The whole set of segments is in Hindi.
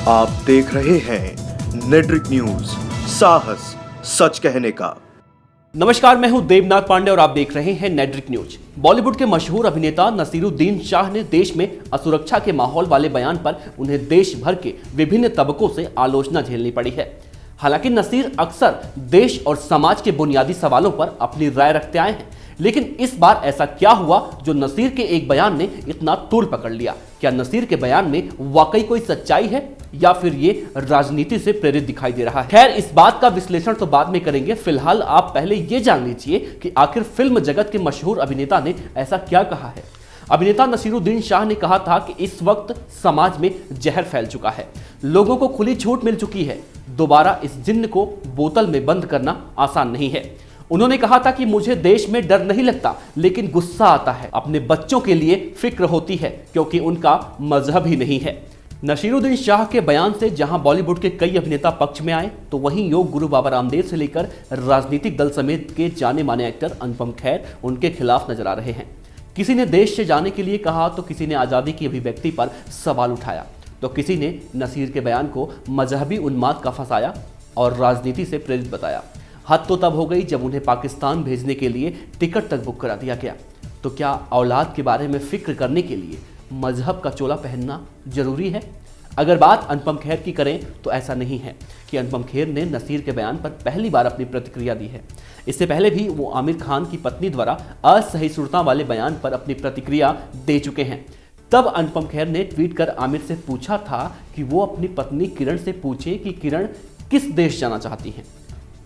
आप देख रहे हैं नेट्रिक न्यूज, साहस सच कहने का। नमस्कार, मैं हूं देवनाथ पांडे और आप देख रहे हैं नेट्रिक न्यूज। बॉलीवुड के मशहूर अभिनेता नसीरुद्दीन शाह ने देश में असुरक्षा के माहौल वाले बयान पर उन्हें देश भर के विभिन्न तबकों से आलोचना झेलनी पड़ी है। हालांकि नसीर अक्सर देश और समाज के बुनियादी सवालों पर अपनी राय रखते आए हैं, लेकिन इस बार ऐसा क्या हुआ जो नसीर के एक बयान ने इतना तूल पकड़ लिया? क्या नसीर के बयान में वाकई कोई सच्चाई है या फिर ये राजनीति से प्रेरित दिखाई दे रहा है? खैर, इस बात का विश्लेषण तो बाद में करेंगे। फिलहाल आप पहले ये जान लीजिए कि आखिर फिल्म जगत के मशहूर अभिनेता ने ऐसा क्या कहा है। अभिनेता नसीरुद्दीन शाह ने कहा था कि इस वक्त समाज में जहर फैल चुका है, लोगों को खुली छूट मिल चुकी है, दोबारा इस जिन्न को बोतल में बंद करना आसान नहीं है। उन्होंने कहा था कि मुझे देश में डर नहीं लगता, लेकिन गुस्सा आता है। अपने बच्चों के लिए फिक्र होती है क्योंकि उनका मजहब ही नहीं है। नसीरुद्दीन शाह के बयान से जहां बॉलीवुड के कई अभिनेता पक्ष में आए, तो वहीं योग गुरु बाबा रामदेव से लेकर राजनीतिक दल समेत के जाने माने एक्टर अनुपम खेर उनके खिलाफ नजर आ रहे हैं। किसी ने देश से जाने के लिए कहा, तो किसी ने आज़ादी की अभिव्यक्ति पर सवाल उठाया, तो किसी ने नसीर के बयान को मजहबी उन्माद का फंसाया और राजनीति से प्रेरित बताया। हद तो तब हो गई जब उन्हें पाकिस्तान भेजने के लिए टिकट तक बुक करा दिया गया। तो क्या औलाद के बारे में फिक्र करने के लिए मजहब का चोला पहनना जरूरी है? अगर बात अनुपम खेर की करें तो ऐसा नहीं है कि अनुपम खेर ने नसीर के बयान पर पहली बार अपनी प्रतिक्रिया दी है। इससे पहले भी वो आमिर खान की पत्नी द्वारा असहिष्णुता वाले बयान पर अपनी प्रतिक्रिया दे चुके हैं। तब अनुपम खेर ने ट्वीट कर आमिर से पूछा था कि वो अपनी पत्नी किरण से पूछे कि किरण किस देश जाना चाहती हैं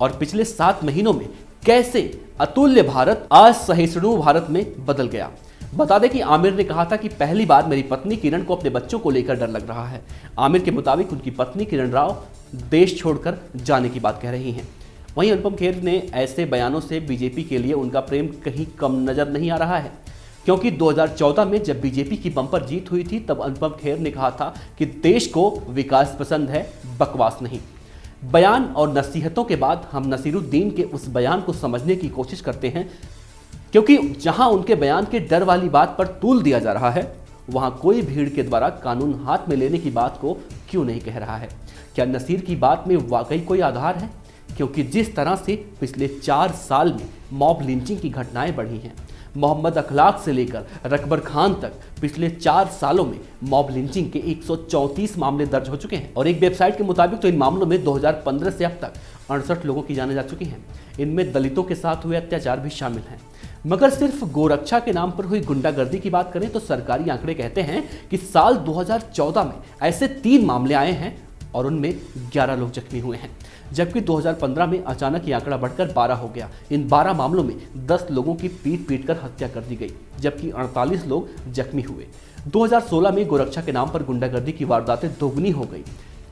और पिछले 7 महीनों में कैसे अतुल्य भारत असहिष्णु भारत में बदल गया। बता दें कि आमिर ने कहा था कि पहली बार मेरी पत्नी किरण को अपने बच्चों को लेकर डर लग रहा है। आमिर के मुताबिक उनकी पत्नी किरण राव देश छोड़कर जाने की बात कह रही हैं। वहीं अनुपम खेर ने ऐसे बयानों से बीजेपी के लिए उनका प्रेम कहीं कम नजर नहीं आ रहा है, क्योंकि 2014 में जब बीजेपी की बम्पर जीत हुई थी, तब अनुपम खेर ने कहा था कि देश को विकास पसंद है, बकवास नहीं। बयान और नसीहतों के बाद हम नसीरुद्दीन के उस बयान को समझने की कोशिश करते हैं, क्योंकि जहां उनके बयान के डर वाली बात पर तूल दिया जा रहा है, वहां कोई भीड़ के द्वारा कानून हाथ में लेने की बात को क्यों नहीं कह रहा है। क्या नसीर की बात में वाकई कोई आधार है? क्योंकि जिस तरह से पिछले 4 साल में मॉब लिंचिंग की घटनाएं बढ़ी हैं, मोहम्मद अखलाक से लेकर रकबर खान तक पिछले 4 सालों में मॉब लिंचिंग के 134 मामले दर्ज हो चुके हैं और एक वेबसाइट के मुताबिक तो इन मामलों में 2015 से अब तक 68 लोगों की जानें जा चुकी हैं। इनमें दलितों के साथ हुए अत्याचार भी शामिल हैं। मगर सिर्फ गोरक्षा के नाम पर हुई गुंडागर्दी की बात करें तो सरकारी आंकड़े कहते हैं कि साल 2014 में ऐसे 3 मामले आए हैं और उनमें 11 लोग जख्मी हुए हैं, जबकि 2015 में अचानक ये आंकड़ा बढ़कर 12 हो गया। इन 12 मामलों में 10 लोगों की पीट कर हत्या कर दी गई, जबकि 48 लोग जख्मी हुए। 2016 में गोरक्षा के नाम पर गुंडागर्दी की वारदातें दोगुनी हो गई।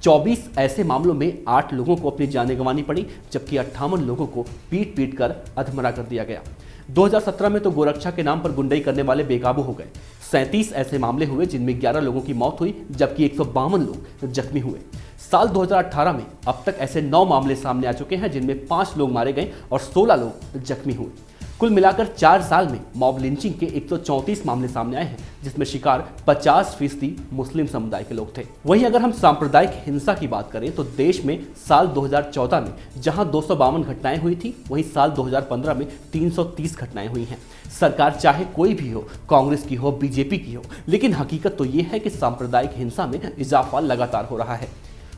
24 ऐसे मामलों में 8 लोगों को अपनी जानें गंवानी पड़ी, जबकि 58 लोगों को पीट कर अधमरा कर दिया गया। 2017 में तो गोरक्षा के नाम पर गुंडाई करने वाले बेकाबू हो गए। 37 ऐसे मामले हुए जिनमें 11 लोगों की मौत हुई, जबकि 152 लोग जख्मी हुए। साल 2018 में अब तक ऐसे 9 मामले सामने आ चुके हैं, जिनमें 5 लोग मारे गए और 16 लोग जख्मी हुए। कुल मिलाकर 4 साल में मॉब लिंचिंग के 134 मामले सामने आए हैं, जिसमें शिकार 50% मुस्लिम समुदाय के लोग थे। वहीं अगर हम सांप्रदायिक हिंसा की बात करें तो देश में साल 2014 में जहां 252 घटनाएं हुई थी, वहीं साल 2015 में 330 घटनाएं हुई हैं। सरकार चाहे कोई भी हो, कांग्रेस की हो, बीजेपी की हो, लेकिन हकीकत तो ये है कि सांप्रदायिक हिंसा में इजाफा लगातार हो रहा है।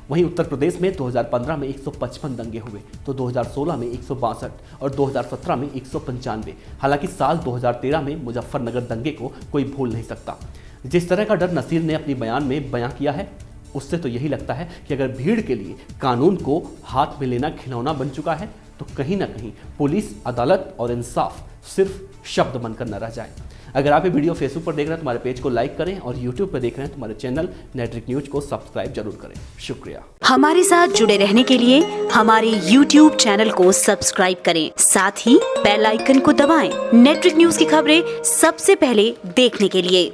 वहीं उत्तर प्रदेश में 2015 में 155 दंगे हुए, तो 2016 में 162 और 2017 में 195। हालांकि साल 2013 में मुजफ्फरनगर दंगे को कोई भूल नहीं सकता। जिस तरह का डर नसीर ने अपनी बयान में बयां किया है, उससे तो यही लगता है कि अगर भीड़ के लिए कानून को हाथ में लेना खिलौना बन चुका है, तो कहीं ना कहीं पुलिस, अदालत और इंसाफ सिर्फ शब्द बनकर न रह जाए। अगर आप ये वीडियो फेसबुक पर देख रहे हैं तो हमारे पेज को लाइक करें और यूट्यूब पर देख रहे हैं तो हमारे चैनल नेट्रिक न्यूज को सब्सक्राइब जरूर करें। शुक्रिया। हमारे साथ जुड़े रहने के लिए हमारे यूट्यूब चैनल को सब्सक्राइब करें, साथ ही बेल आइकन को दबाएं। नेट्रिक न्यूज की खबरें सबसे पहले देखने के लिए।